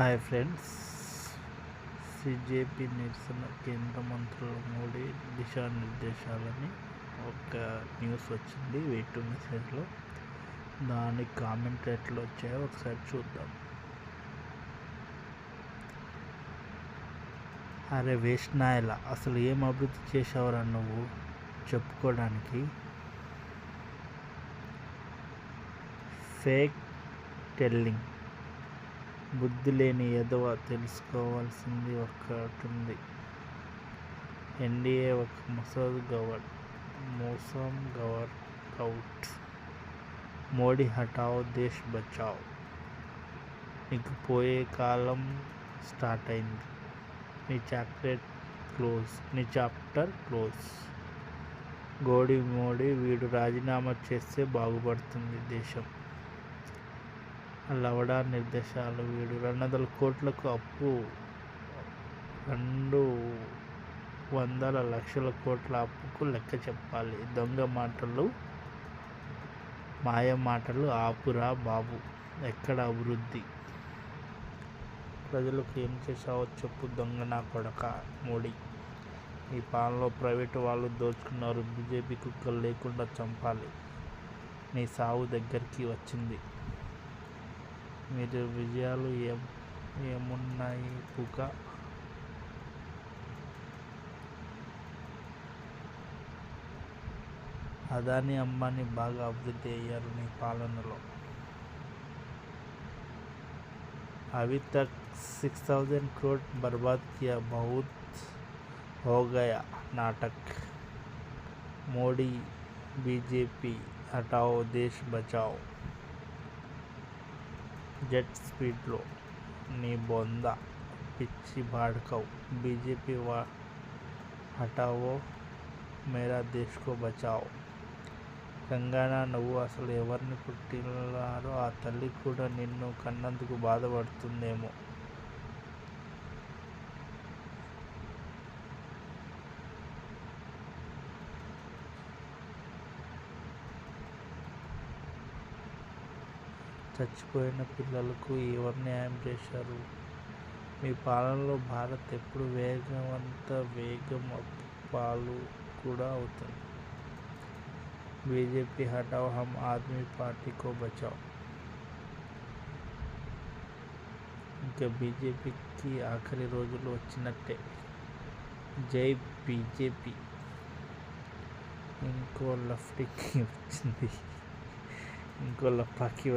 Hi friends, సిజేపీ నిరసన కేంద్ర మంత్రుల మోడీ దిశానిర్దేశాలని ఒక న్యూస్ వచ్చింది V2 మెసేజ్లో. దానికి కామెంట్ ఎట్లా వచ్చాయో ఒకసారి చూద్దాం. అరే వేస్ట్ నాయలా, అసలు ఏం అభివృద్ధి చేసావురా నువ్వు చెప్పుకోవడానికి? Fake telling. బుద్ధి లేని ఎదవ. తెలుసుకోవాల్సింది ఒక్కటుంది, ఎన్డీఏ ఒక మోసం గవర్నౌట్. మోడీ హటావో దేశ్ బచావో. నీకు పోయే కాలం స్టార్ట్ అయింది. నీ చాప్టర్ క్లోజ్. మోడీ వీడు రాజీనామా చేస్తే బాగుపడుతుంది దేశం. లవడా నిర్దేశాలు. వీడు 200 కోట్లకు అప్పు, 200 లక్షల కోట్ల అప్పుకు లెక్క చెప్పాలి. దొంగ మాటలు, మాయ మాటలు ఆపురా బాబు. ఎక్కడ అభివృద్ధి? ప్రజలకు ఏం చేశావో చెప్పు దొంగ నా కొడక మోడీ. ఈ పాలనలో ప్రైవేటు వాళ్ళు దోచుకున్నారు. బీజేపీ కుక్కలు లేకుండా చంపాలి. నీ సావు దగ్గరికి వచ్చింది. మీరు విజయాలు ఏమున్నాయి పుక. అదానీ అంబానీ బాగా అభివృద్ధి అయ్యారు నీ పాలనలో. అవి తక్ 6000 crore బర్బాద్ కియా, బహుత్ హో గయా నాటక్. మోడీ బీజేపీ హటావో దేశ్ బచావో. జెట్ స్పీడ్లో నీ బొంద పిచ్చి బాడ్కవ్. బీజేపీ హటావో మేరా దేశ్ కో బచావో. కంగనా, నువ్వు అసలు ఎవరిని పుట్టినారో ఆ తల్లి కూడా నిన్ను కన్నందుకు బాధపడుతుందేమో. చచ్చిపోయిన పిల్లలకు ఎవరు న్యాయం చేశారు? మీ పాలనలో భారత్ ఎప్పుడు వేగం పాలు కూడా అవుతుంది. బీజేపీ హటావో, హమ్ ఆద్మీ పార్టీ కో బచావో. ఇంకా బీజేపీకి ఆఖరి రోజులు వచ్చినట్టే. జై బీజేపీ. ఇంకో లఫ్టీకి వచ్చింది, ఇంకో లఫాకి